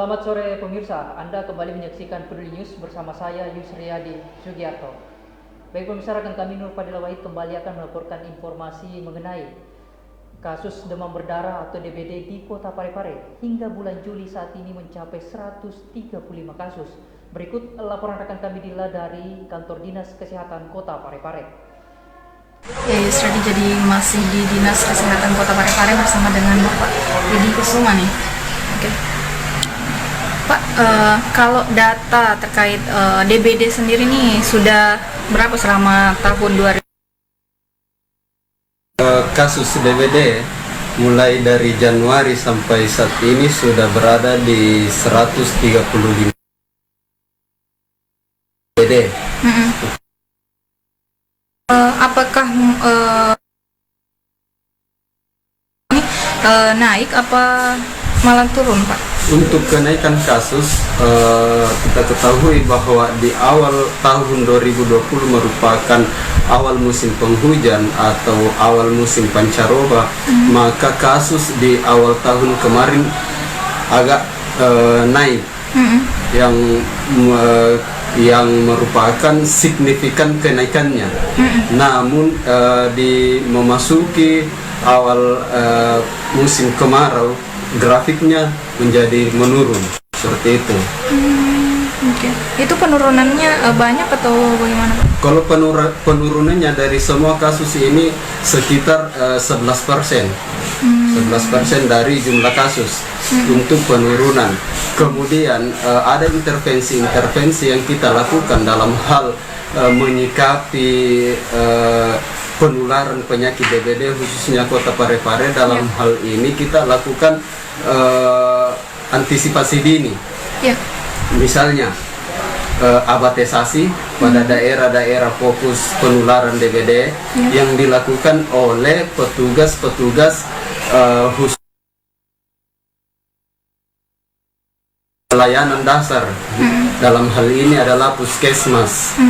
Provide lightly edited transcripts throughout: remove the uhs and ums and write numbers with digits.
Selamat sore pemirsa, Anda kembali menyaksikan Peduli News bersama saya Yusriyadi Sugiarto. Baik pemirsa, rekan kami Nur Fadila Wahid kembali akan melaporkan informasi mengenai kasus demam berdarah atau DBD di Kota Parepare. Hingga bulan Juli saat ini mencapai 135 kasus. Berikut laporan rekan kami Dila dari Kantor Dinas Kesehatan Kota Parepare. Ya, Yusriyadi jadi masih di Dinas Kesehatan Kota Parepare bersama dengan Bapak Yudi Kusuma nih. Oke. Pak, kalau data terkait DBD sendiri nih sudah berapa selama tahun 2000? Kasus DBD mulai dari Januari sampai saat ini sudah berada di 135 DBD. Apakah naik apa malah turun, Pak? Untuk kenaikan kasus, kita ketahui bahwa di awal tahun 2020 merupakan awal musim penghujan atau awal musim pancaroba, maka kasus di awal tahun kemarin agak naik, yang merupakan signifikan kenaikannya. Namun di memasuki awal musim kemarau, grafiknya menjadi menurun seperti itu. Oke. Itu penurunannya banyak atau bagaimana, Pak? Kalau penurunannya dari semua kasus ini sekitar 11%. 11% dari jumlah kasus untuk penurunan. Kemudian ada intervensi yang kita lakukan dalam hal menyikapi penularan penyakit DBD khususnya Kota Parepare. Dalam hal ini kita lakukan antisipasi dini. Misalnya abatesasi pada daerah-daerah fokus penularan DBD yang dilakukan oleh petugas-petugas khusus pelayanan dasar. Dalam hal ini adalah puskesmas.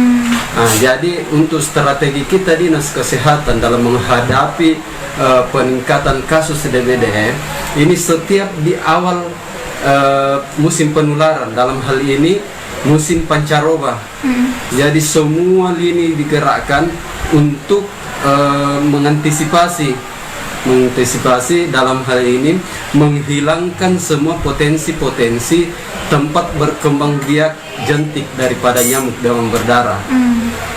Nah, jadi untuk strategi kita Dinas Kesehatan dalam menghadapi peningkatan kasus DBD ini, setiap di awal musim penularan, dalam hal ini musim pancaroba, jadi semua lini digerakkan untuk mengantisipasi dalam hal ini menghilangkan semua potensi-potensi tempat berkembang biak jentik daripada nyamuk demam berdarah.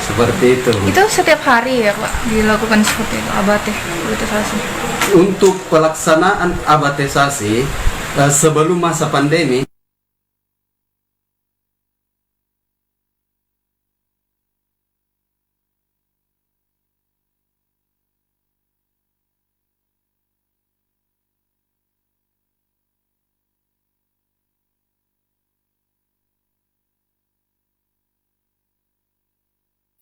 Seperti itu. Itu setiap hari ya, Pak, dilakukan seperti itu, abatesasi. Untuk pelaksanaan abatesasi sebelum masa pandemi,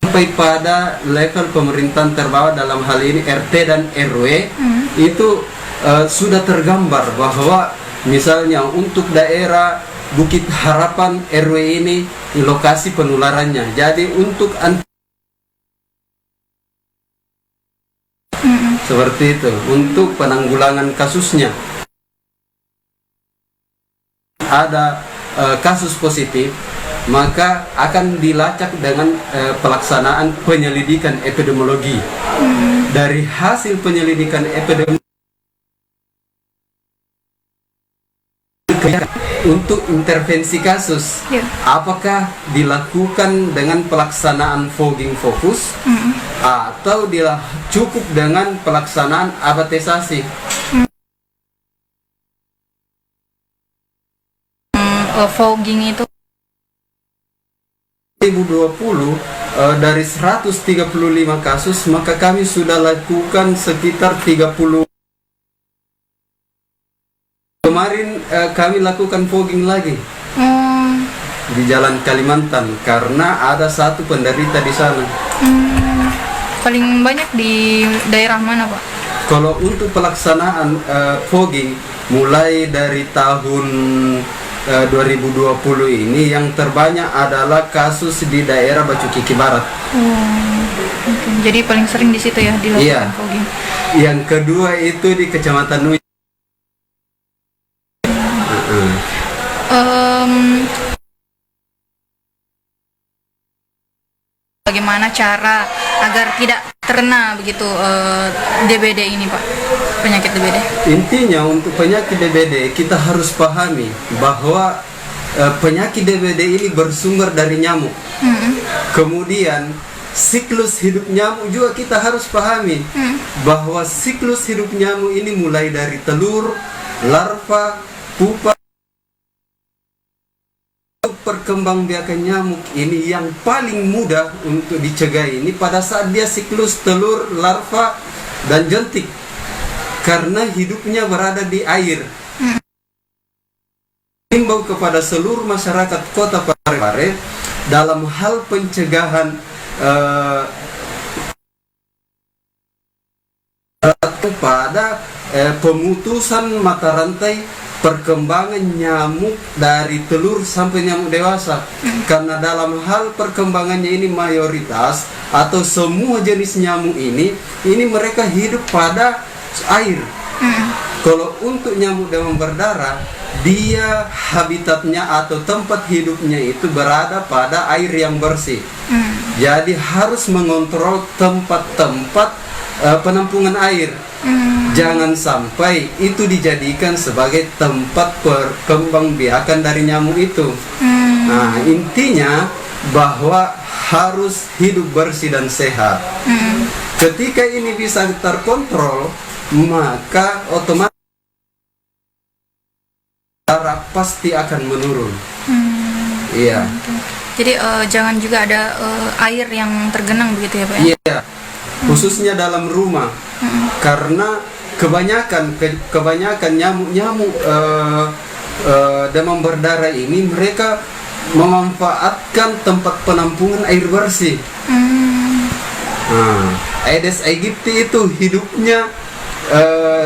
sampai pada level pemerintahan terbawah, dalam hal ini RT dan RW, itu sudah tergambar bahwa misalnya untuk daerah Bukit Harapan RW ini lokasi penularannya. Jadi untuk seperti itu, untuk penanggulangan kasusnya ada kasus positif, maka akan dilacak dengan pelaksanaan penyelidikan epidemiologi. Dari hasil penyelidikan epidemiologi untuk intervensi kasus, apakah dilakukan dengan pelaksanaan fogging fokus atau cukup dengan pelaksanaan abatesasi. Fogging itu 2020 dari 135 kasus, maka kami sudah lakukan sekitar 30. Kemarin kami lakukan fogging lagi di Jalan Kalimantan karena ada satu penderita di sana. Paling banyak di daerah mana, Pak? Kalau untuk pelaksanaan fogging mulai dari tahun 2020 ini, yang terbanyak adalah kasus di daerah Bacukiki Barat. Jadi paling sering di situ ya dilakukan fogging. Yang kedua itu di Kecamatan Nui. bagaimana cara agar tidak terkena begitu DBD ini Pak, penyakit DBD? Intinya untuk penyakit DBD kita harus pahami bahwa penyakit DBD ini bersumber dari nyamuk. Kemudian siklus hidup nyamuk juga kita harus pahami bahwa siklus hidup nyamuk ini mulai dari telur, larva, pupa. Perkembangbiakan nyamuk ini yang paling mudah untuk dicegah ini pada saat dia siklus telur, larva, dan jentik, karena hidupnya berada di air. Himbau kepada seluruh masyarakat Kota Parepare dalam hal pencegahan kepada pemutusan mata rantai perkembangan nyamuk dari telur sampai nyamuk dewasa. Karena dalam hal perkembangannya ini mayoritas atau semua jenis nyamuk ini mereka hidup pada air. Kalau untuk nyamuk demam berdarah, dia habitatnya atau tempat hidupnya itu berada pada air yang bersih. Jadi harus mengontrol tempat-tempat penampungan air. Jangan sampai itu dijadikan sebagai tempat perkembangbiakan dari nyamuk itu. Nah, intinya bahwa harus hidup bersih dan sehat. Ketika ini bisa terkontrol, maka otomatis darah pasti akan menurun. Iya. Jadi jangan juga ada air yang tergenang begitu ya Pak? Iya. Khususnya dalam rumah. Karena kebanyakan nyamuk-nyamuk demam berdarah ini mereka memanfaatkan tempat penampungan air bersih. Aedes aegypti itu hidupnya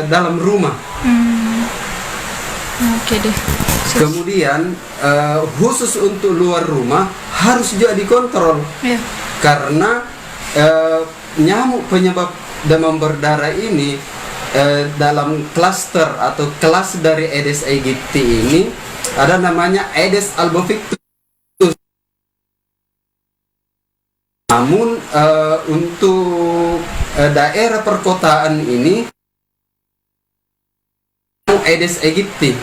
dalam rumah. Oke deh. Kemudian khusus untuk luar rumah harus juga dikontrol. Karena nyamuk penyebab demam berdarah ini dalam klaster atau kelas dari Aedes aegypti ini ada namanya Aedes albopictus. Namun untuk daerah perkotaan ini Aedes aegypti.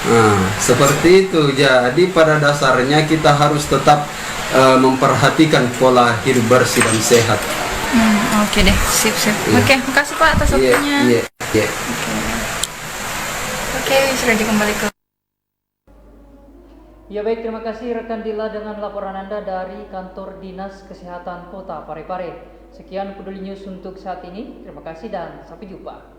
Nah, seperti itu. Jadi pada dasarnya kita harus tetap memperhatikan pola hidup bersih dan sehat. Oke deh, sip. Oke, makasih Pak atas waktunya. Oke, sudah kembali ke. Ya baik, terima kasih rekan Dila dengan laporan Anda dari Kantor Dinas Kesehatan Kota Parepare. Sekian Peduli News untuk saat ini. Terima kasih dan sampai jumpa.